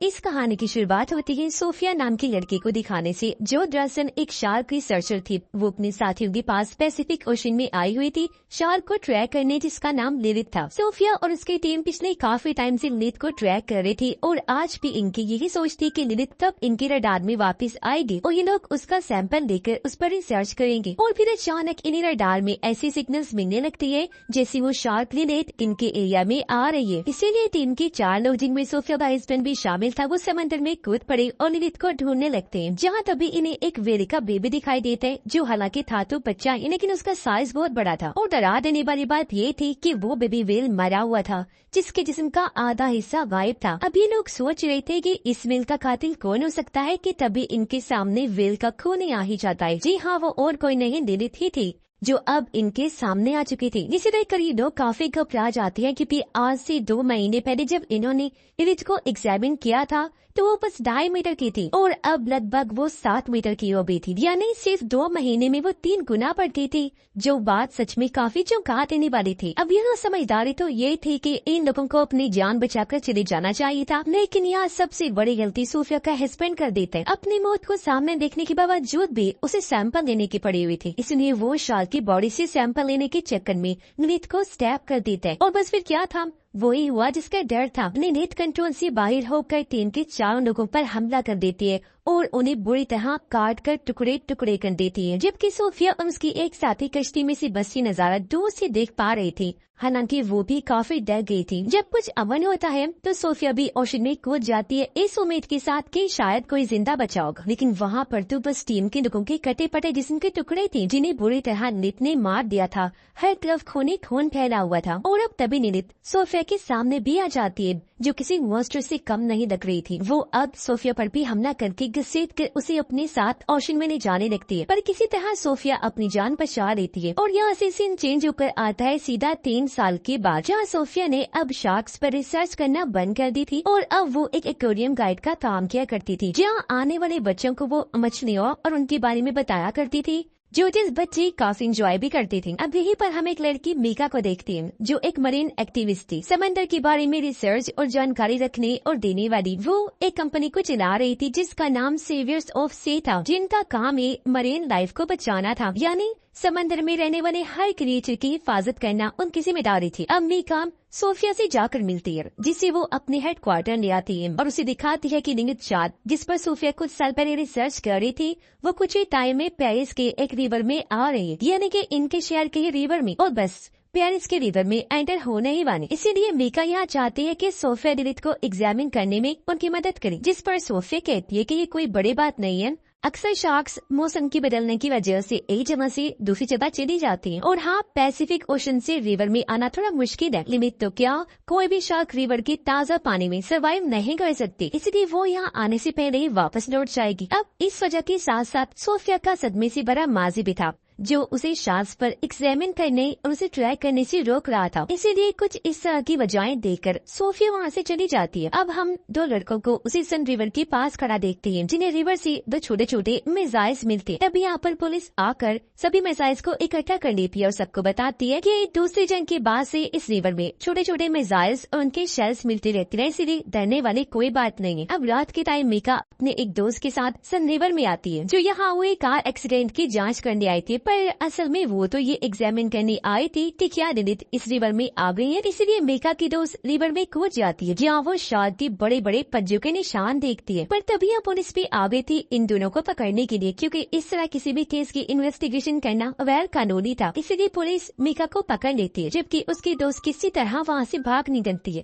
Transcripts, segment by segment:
इस कहानी की शुरुआत होती है सोफिया नाम की लड़की को दिखाने से, जो दरअसल एक शार्क रिसर्चर थी। वो अपने साथियों के पास पैसिफिक ओशन में आई हुई थी शार्क को ट्रैक करने, जिसका नाम लिलिथ था। सोफिया और उसकी टीम पिछले काफी टाइम से लिलिथ को ट्रैक कर रही थी और आज भी इनकी यही सोच थी कि लिलिथ तब इनके रडार में वापस आएगी और ये लोग उसका सैंपल लेकर उस पर रिसर्च करेंगे। और फिर अचानक इन्हें रडार में ऐसी सिग्नल्स मिलने लगती है जैसे वो शार्क लिलिथ इनके एरिया में आ रही है। इसीलिए टीम के 4 लोग, जिनमें सोफिया का हस्बैंड भी शामिल था, वो समंदर में कूद पड़े और लिलिथ को ढूंढने लगते हैं। जहाँ तभी इन्हें एक व्हेल का बेबी दिखाई देता है, जो हालांकि था तो बच्चा ही, लेकिन उसका साइज बहुत बड़ा था। और डरा देने वाली बात ये थी कि वो बेबी व्हेल मरा हुआ था, जिसके जिस्म का आधा हिस्सा गायब था। अब ये लोग सोच रहे थे कि इस व्हेल का कातिल कौन हो सकता है कि तभी इनके सामने व्हेल का खून ही आ ही जाता है। जी हाँ, वो और कोई नहीं, लिलिथ ही थी, जो अब इनके सामने आ चुकी थी। जिसे देखकर ये लोग काफी घबरा जाती हैं, क्योंकि आज से 2 महीने पहले जब इन्होंने लिलिथ को एग्जामिन किया था तो वो बस 2.5 मीटर की थी और अब लगभग वो 7 मीटर की हो गई थी। यानी सिर्फ 2 महीने में वो 3 गुना बढ़ गई थी, जो बात सच में काफी चौंका देने वाली थी। अब यहाँ समझदारी तो ये थी कि इन लोगों को अपनी जान बचाकर चले जाना चाहिए था, लेकिन यहाँ सबसे बड़ी गलती सोफिया का हस्बैंड कर देते हैं। अपनी मौत को सामने देखने के बावजूद भी उसे सैंपल लेने की पड़ी हुई थी, इसलिए वो शार्क की बॉडी से सैंपल लेने के चक्कर में लिलिथ को स्टैब कर देता है। और बस फिर क्या था, वही हुआ जिसका डर था। लिलिथ कंट्रोल से बाहर होकर टीम के 4 लोगों पर हमला कर देती है और उन्हें बुरी तरह काट कर टुकड़े टुकड़े कर देती है, जबकि सोफिया और उसकी एक साथी कश्ती में से बसी नजारा दूर से देख पा रही थी। हालांकि वो भी काफी डर गई थी। जब कुछ अमन होता है तो सोफिया भी ओशन में कूद जाती है, इस उम्मीद के साथ कि शायद कोई जिंदा बचा होगा, लेकिन वहाँ पर तो बस टीम के लोगों के कटे पटे जिस्म के टुकड़े थे, जिन्हें बुरी तरह लिलिथ ने मार दिया था। हर तरफ खूनी खून फैला हुआ था। और अब तभी लिलिथ सोफिया के सामने भी आ जाती है, जो किसी मॉन्स्टर से कम नहीं लग रही थी। वो अब सोफिया पर भी हमला करके घसीट कर उसे अपने साथ ओशन में ले जाने लगती है, पर किसी तरह सोफिया अपनी जान बचा लेती है। और यहाँ से सीन चेंज होकर आता है सीधा 3 साल के बाद, जहाँ सोफिया ने अब शार्क्स पर रिसर्च करना बंद कर दी थी और अब वो एक एक्वेरियम गाइड का काम किया करती थी, जहाँ आने वाले बच्चों को वो मछलियों और उनके बारे में बताया करती थी, जो जिस बच्चे काफी इंजॉय भी करती थी। अब यहीं पर हम एक लड़की मीका को देखते हैं, जो एक मरीन एक्टिविस्ट थी, समंदर के बारे में रिसर्च और जानकारी रखने और देने वाली। वो एक कंपनी को चला रही थी जिसका नाम सेवियर्स ऑफ सी था, जिनका काम ये मरीन लाइफ को बचाना था, यानी समंदर में रहने वाले हर क्रिएचर की हिफाजत करना उनकी जिम्मेदारी थी। अब मीका सोफिया से जाकर मिलती है, जिसे वो अपने हेडक्वार्टर ले आती है और उसे दिखाती है कि लिलिथ चाँद, जिस पर सोफिया कुछ साल पहले रिसर्च कर रही थी, वो कुछ ही टाइम में पेरिस के एक रिवर में आ रही है, यानी कि इनके शहर के ही रिवर में, और बस पेरिस के रिवर में एंटर होने ही वाली। इसीलिए मीका यहाँ चाहती है कि सोफिया लिलिथ को एग्जामिन करने में उनकी मदद करे, जिस पर सोफिया कहती है कि ये कोई बड़ी बात नहीं है। अक्सर शार्क्स मौसम की बदलने की वजह से एक जगह से दूसरी जगह चली जाती हैं, और हाँ, पैसिफिक ओशन से रिवर में आना थोड़ा मुश्किल है। लिमिट तो क्या, कोई भी शार्क रिवर के ताज़ा पानी में सर्वाइव नहीं कर सकती, इसलिए वो यहाँ आने से पहले ही वापस लौट जाएगी। अब इस वजह के साथ साथ सोफिया का सदमे से बड़ा माजी भी था, जो उसे शार्क्स पर एग्जामिन करने और उसे ट्रैक करने से रोक रहा था। इसीलिए कुछ इस तरह की वजहें देकर सोफिया वहाँ से चली जाती है। अब हम 2 लड़कों को उसी सन रिवर के पास खड़ा देखते हैं, जिन्हें रिवर से 2 छोटे छोटे मिसाइल्स मिलते हैं। तभी यहाँ पर पुलिस आकर सभी मिसाइल्स को इकट्ठा कर लेती है और सबको बताती है कि दूसरी जंग के बाद से इस रिवर में छोटे छोटे मिसाइल्स और उनके शेल्स मिलते रहते हैं, इसीलिए डरने वाली कोई बात नहीं है। अब रात के टाइम मीका अपने एक दोस्त के साथ सन रिवर में आती है, जो यहाँ हुए कार एक्सीडेंट की जाँच करने आई थी, पर असल में वो तो ये एग्जामिन करने आई थी कि क्या लिलिथ इस रिवर में आ गई है। इसीलिए मीका की दोस्त रिवर में कूद जाती है, जहाँ वो शार्क के बड़े बड़े पंजों के निशान देखती है। पर तभी यहाँ पुलिस भी आ गई थी इन दोनों को पकड़ने के लिए, क्योंकि इस तरह किसी भी केस की इन्वेस्टिगेशन करना गैर कानूनी था। इसीलिए पुलिस मीका को पकड़ लेती है, जबकि उसकी दोस्त किसी तरह वहाँ से भाग निकलती है।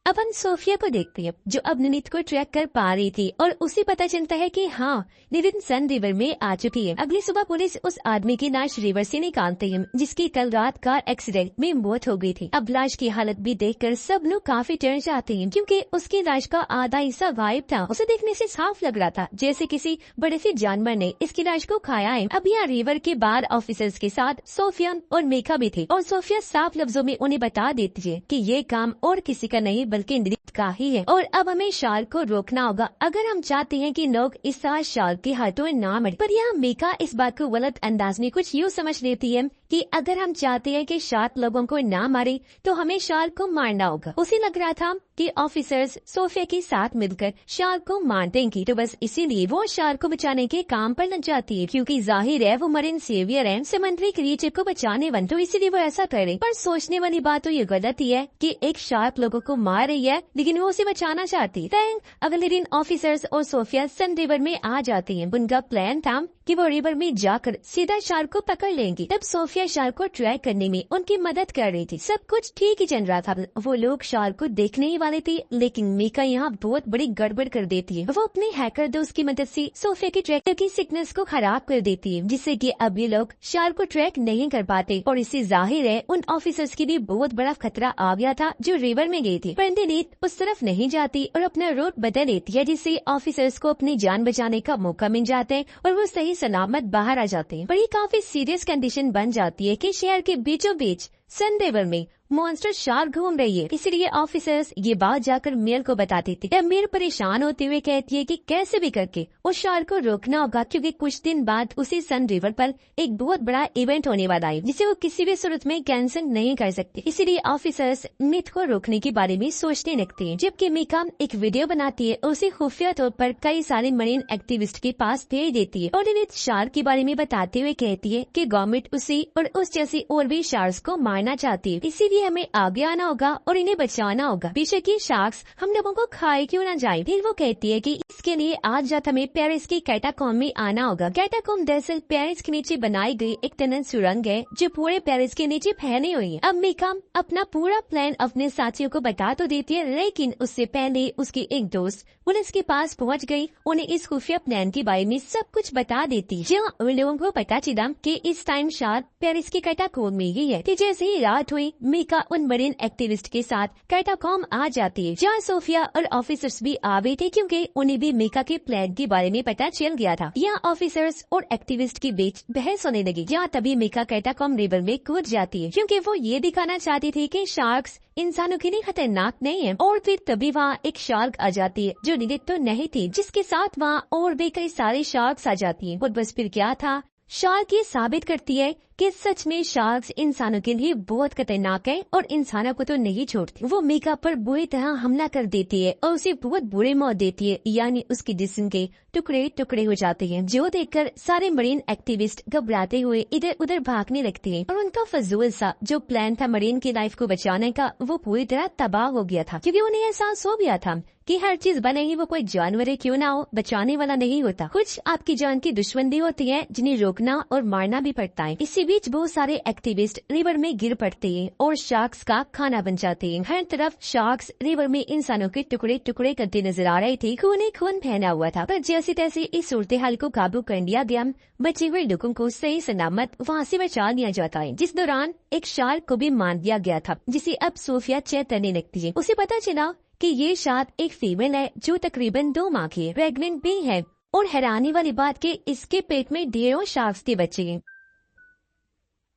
अब हम सोफिया को देखते हैं, जो अब लिलिथ को ट्रैक कर पा रही थी, और उसे पता चलता है कि हाँ, लिलिथ सन रिवर में आ चुकी है। अगली सुबह पुलिस उस आदमी की लाश रिवर से निकालती है, जिसकी कल रात कार एक्सीडेंट में मौत हो गई थी। अब लाश की हालत भी देखकर सब लोग काफी डर जाते हैं, क्योंकि उसकी लाश का आधा हिस्सा गायब था। उसे देखने से साफ लग रहा था जैसे किसी बड़े से जानवर ने इसकी लाश को खाया है। अब यहाँ रिवर के बार ऑफिसर्स के साथ सोफिया और मीका भी थे, और सोफिया साफ लफ्जों में उन्हें बता देती है कि ये काम और किसी का नहीं बल्कि लिलिथ का ही है, और अब हमें शार्क को रोकना होगा अगर हम चाहते हैं कि लोग इस साल शार्क के हाथों में ना मरे। पर यहाँ मीका इस बात को गलत अंदाज में कुछ यूँ समझ लेती है कि अगर हम चाहते हैं कि शार्क लोगों को ना मारे तो हमें शार्क को मारना होगा। उसे लग रहा था कि ऑफिसर्स सोफिया के साथ मिलकर शार्क को मार देंगी, तो बस इसीलिए वो शार्क को बचाने के काम पर लग जाती है, क्योंकि जाहिर है वो मरीन सेवियर है, समुद्री क्रिएचर को बचाने वाले, तो इसीलिए वो ऐसा करे। पर सोचने वाली बात तो ये गलत ही है कि एक शार्क लोगों को मार रही है लेकिन वो उसे बचाना चाहती है। अगले दिन ऑफिसर्स और सोफिया सन रिवर में आ जाती हैं। उनका प्लान था कि वो रिवर में जाकर सीधा शार्क को पकड़ लेंगी। तब सोफिया शार्क को ट्रैक करने में उनकी मदद कर रही थी। सब कुछ ठीक ही चल रहा था। वो लोग शार्क को देखने ही वाले थे, लेकिन मीका यहाँ बहुत बड़ी गड़बड़ कर देती है। वो अपने हैकर दोस्त की मदद से सोफिया के ट्रैक्टर की सिग्नल्स को खराब कर देती है, जिससे कि अब ये लोग शार्क को ट्रैक नहीं कर पाते। और इससे जाहिर है उन ऑफिसर्स की भी बहुत बड़ा खतरा आ गया था जो रिवर में गई थी। पर नीत उस तरफ नहीं जाती और अपना रूट बदल लेती है, जिससे ऑफिसर्स को अपनी जान बचाने का मौका मिल जाता है और वो सही सलामत बाहर आ जाते हैं। पर ये काफी सीरियस कंडीशन बन जाती है कि शहर के बीचों बीच सन रिवर में मॉन्स्टर शार्क घूम रही है। इसलिए ऑफिसर्स ये बात जाकर मेयर को बताती थी। मेयर परेशान होते हुए कहती है कि कैसे भी करके उस शार्क को रोकना होगा, क्योंकि कुछ दिन बाद उसी सन रिवर पर एक बहुत बड़ा इवेंट होने वाला है जिसे वो किसी भी सूरत में कैंसिल नहीं कर सकती। इसीलिए ऑफिसर्स मिथ को रोकने के बारे में सोचने लगते हैं। जबकि मीका एक वीडियो बनाती है और उसे खुफिया तौर पर कई सारे मरीन एक्टिविस्ट के पास भेज देती है और इन्हें शार्क के बारे में बताते हुए कहती है कि गवर्नमेंट उसी और उस जैसी और भी शार्क्स को मारना चाहती है। इसीलिए हमें आगे आना होगा और इन्हें बचाना होगा, बेशक ये शार्क्स हम लोगों को खाए क्यों न जाए। फिर वो कहती है कि इसके लिए आज रात हमें पेरिस की कैटाकॉम में आना होगा। कैटाकॉम दरअसल पेरिस के नीचे बनाई गई एक टनल सुरंग है जो पूरे पेरिस के नीचे फैली हुई है। अब मीका अपना पूरा प्लान अपने साथियों को बता तो देती है, लेकिन उससे पहले उसकी एक दोस्त पुलिस के पास पहुंच गई, उन्हें इस खुफिया प्लान के बारे में सब कुछ बता देती। जहाँ उन लोगों को पता चला कि इस टाइम शार्क पेरिस की कैटाकॉम में ही है। जैसे ही रात हुई मीका उन मरीन एक्टिविस्ट के साथ कैटाकॉम आ जाती है, जहाँ सोफिया और ऑफिसर्स भी आ गए थे, क्योंकि उन्हें भी मीका के प्लान के बारे में पता चल गया था। यहाँ ऑफिसर्स और एक्टिविस्ट के बीच बहस होने लगी, जहाँ तभी मीका कैटाकॉम रिवर में कूद जाती है, क्योंकि वो ये दिखाना चाहती थी कि शार्क्स इंसानों के लिए खतरनाक नहीं है। और फिर तभी वहाँ एक शार्क आ जाती है जो निदित तो नहीं थी, जिसके साथ वहाँ और भी कई सारे शार्क्स आ जाती हैं। और बस फिर क्या था, शार्क ये साबित करती है कि सच में शार्क्स इंसानों के लिए बहुत खतरनाक है और इंसानों को तो नहीं छोड़ती। वो मीका पर बुरी तरह हमला कर देती है और उसे बहुत बुरी मौत देती है, यानी उसकी जिस्म के टुकड़े टुकड़े हो जाते हैं, जो देखकर सारे मरीन एक्टिविस्ट घबराते हुए इधर उधर भागने लगते हैं। और उनका फजूल सा जो प्लान था मरीन की लाइफ को बचाने का, वो पूरी तरह तबाह हो गया था, क्योंकि उन्हें एहसास हो गया था कि हर चीज भले ही वो कोई जानवर क्यों ना हो, बचाने वाला नहीं होता। कुछ आपकी जान की दुश्मन भी होती है जिन्हें रोकना और मारना भी पड़ता है। इसी बीच बहुत सारे एक्टिविस्ट रिवर में गिर पड़ते हैं और शार्क्स का खाना बन जाते हैं। हर तरफ शार्क्स रिवर में इंसानों के टुकड़े टुकड़े करते नजर आ रहे थे। खून खून फैला हुआ था, पर जैसे तैसे इस सूरत हाल को काबू कर लिया गया। बचे हुए लोगों को सही सलामत वहाँ से बचा लिया जाता है, जिस दौरान एक शार्क को भी मार दिया गया था, जिसे अब सोफिया चेक करने लगती है। उसे पता चला कि ये शार्क एक फीमेल है जो तकरीबन 2 माह की है, प्रेग्नेंट भी है। और हैरानी वाली बात कि इसके पेट में ढेरों शार्क्स के बच्चे हैं।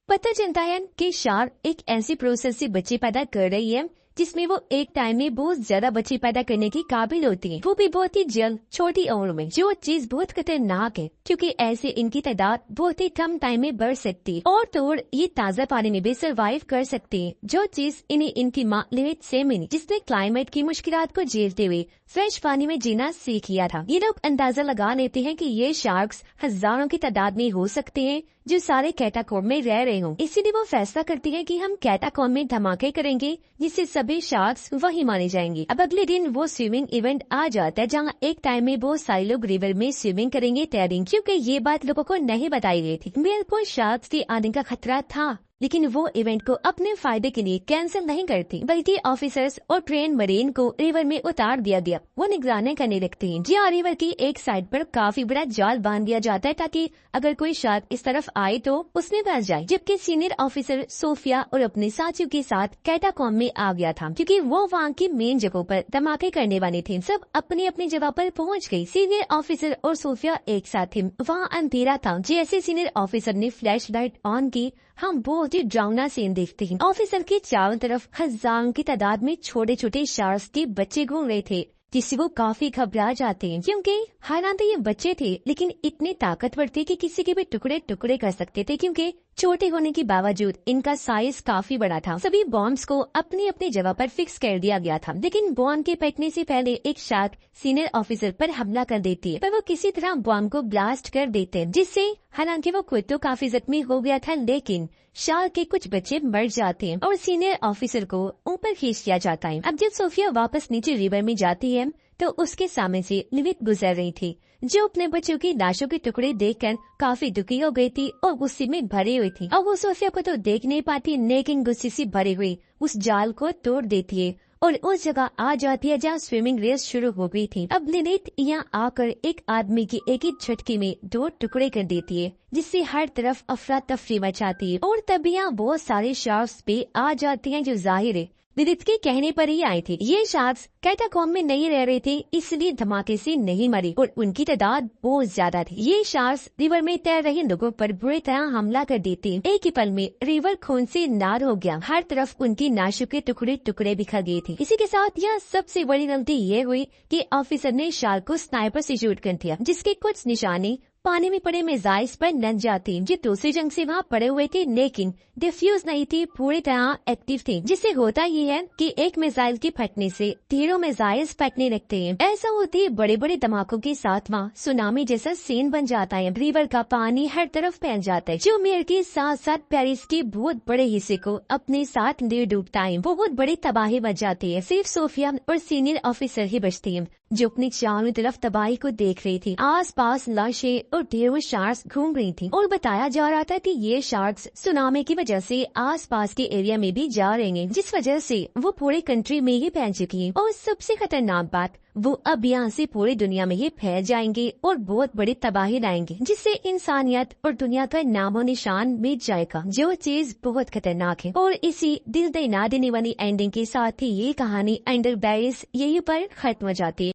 पता चलता है कि शार्क एक ऐसी प्रोसेस से बच्चे पैदा कर रही है जिसमें वो एक टाइम में बहुत ज्यादा बच्चे पैदा करने की काबिल होती है, वो भी बहुत ही जल्द छोटी उम्र में, जो चीज बहुत खतरनाक है, क्योंकि ऐसे इनकी तादाद बहुत ही कम टाइम में बढ़ सकती है। और तो ये ताज़ा पानी में भी सर्वाइव कर सकती है, जो चीज इन्हें इनकी माँ लिविट से मिली, जिसने क्लाइमेट की मुश्किलात को झेलते हुए फ्रेश पानी में जीना सीख लिया था। ये लोग अंदाजा लगा लेते हैं कि ये शार्क्स हजारों की तादाद में हो सकते हैं जो सारे कैटाकॉम में रह रहे हों। इसीलिए वो फैसला करती है कि हम कैटाकॉम में धमाके करेंगे जिससे सभी शार्क्स वही माने जाएंगे। अब अगले दिन वो स्विमिंग इवेंट आ जाता है, जहाँ एक टाइम में बहुत सारे लोग रिवर में स्विमिंग करेंगे, तैरेंगे, क्योंकि ये बात लोगों को नहीं बताई गई थी। बिल्कुल शार्क्स के आने का खतरा था, लेकिन वो इवेंट को अपने फायदे के लिए कैंसिल नहीं करती, बल्कि ऑफिसर्स और ट्रेन मरीन को रिवर में उतार दिया गया। वो निगरानी करने लगते हैं, जहाँ रिवर की एक साइड पर काफी बड़ा जाल बांध दिया जाता है ताकि अगर कोई शार्क इस तरफ आए तो उसमें फंस जाए। जबकि सीनियर ऑफिसर सोफिया और अपने साथियों के साथ कैटाकॉम में आ गया था, क्योंकि वो वहाँ की मेन जगहों पर धमाके करने वाले थे। सब अपनी अपनी जगह पर पहुँच गयी। सीनियर ऑफिसर और सोफिया एक साथ थे। वहाँ अंधेरा था। जैसे सीनियर ऑफिसर ने फ्लैश लाइट ऑन की, हम बहुत ही डरावना सीन देखते हैं। ऑफिसर के चारों तरफ हजारों की तादाद में छोटे छोटे शार्क्स के बच्चे घूम रहे थे, जिससे वो काफी घबरा जाते हैं, क्योंकि हालांकि ये बच्चे थे लेकिन इतने ताकतवर थे कि किसी के भी टुकड़े टुकड़े कर सकते थे, क्योंकि छोटे होने के बावजूद इनका साइज काफी बड़ा था। सभी बॉम्ब्स को अपनी अपनी जगह पर फिक्स कर दिया गया था, लेकिन बॉम्ब के फटने से पहले एक शार्क सीनियर ऑफिसर पर हमला कर देती है, पर वो किसी तरह बॉम्ब को ब्लास्ट कर देते हैं, जिससे हालांकि वो खुद तो काफी जख्मी हो गया था, लेकिन शार्क के कुछ बच्चे मर जाते हैं और सीनियर ऑफिसर को ऊपर खींच दिया जाता है। अब जब सोफिया वापस नीचे रिवर में जाती है तो उसके सामने से लिविथ गुजर रही थी, जो अपने बच्चों की लाशों के टुकड़े देखकर काफी दुखी हो गई थी और गुस्से में भरी हुई थी। और वो सोफिया को तो देख नहीं पाती, लेकिन गुस्से से भरी हुई उस जाल को तोड़ देती है और उस जगह आ जाती है जहाँ स्विमिंग रेस शुरू हो गई थी। अब लिलिथ यहाँ आकर एक आदमी की एक ही झटके में 2 टुकड़े कर देती है, जिससे हर तरफ अफरा तफरी मचाती है और तभी यहाँ बहुत सारे शार्क्स पे आ जाती हैं, जो जाहिर है लिलिथ के कहने पर ही आई थी। ये शार्क्स कैटाकॉम्ब में नहीं रह रहे थे, इसलिए धमाके से नहीं मरे और उनकी तादाद बहुत ज्यादा थी। ये शार्क्स रिवर में तैर रहे लोगों पर बुरी तरह हमला कर देते। एक ही पल में रिवर खून से नार हो गया, हर तरफ उनकी नाशों के टुकड़े टुकड़े बिखर गए थे। इसी के साथ यह सबसे बड़ी गलती ये हुई कि ऑफिसर ने शार्क को स्नाइपर से शूट कर दिया, जिसके कुछ निशाने पानी में पड़े मिसाइल्स पर लग जाती, जो दूसरी जंग से वहाँ पड़े हुए थे, लेकिन डिफ्यूज नहीं थी, पूरी तरह एक्टिव थे। जिससे होता ये है कि एक मिसाइल के फटने से ढेरों मिसाइल्स फटने लगते हैं। ऐसा होते बड़े बड़े धमाकों के साथ वहाँ सुनामी जैसा सीन बन जाता है, रिवर का पानी हर तरफ फैल जाता है, जो मेयर के साथ साथ पेरिस के बहुत बड़े हिस्से को अपने साथ ले डूबता है। बहुत बड़ी तबाही मच जाती है। सिर्फ सोफिया और सीनियर ऑफिसर ही बचती है, जो अपनी चारों तरफ तबाही को देख रही थी। आस पास लाशें और ढेरों शार्क्स घूम रही थी और बताया जा रहा था कि ये शार्क्स सुनामी की वजह से आस पास के एरिया में भी जा रहे हैं, जिस वजह से वो पूरे कंट्री में ही फैल चुकी है। और सबसे खतरनाक बात, वो अब यहाँ से पूरी दुनिया में ही फैल जाएंगे और बहुत बड़ी तबाही लाएंगे, जिससे इंसानियत और दुनिया का नामो निशान मिट जाएगा, जो चीज बहुत खतरनाक है। और इसी दिल दहिला देने वाली एंडिंग के साथ ही ये कहानी अंडर पेरिस यहीं पर खत्म हो जाती है।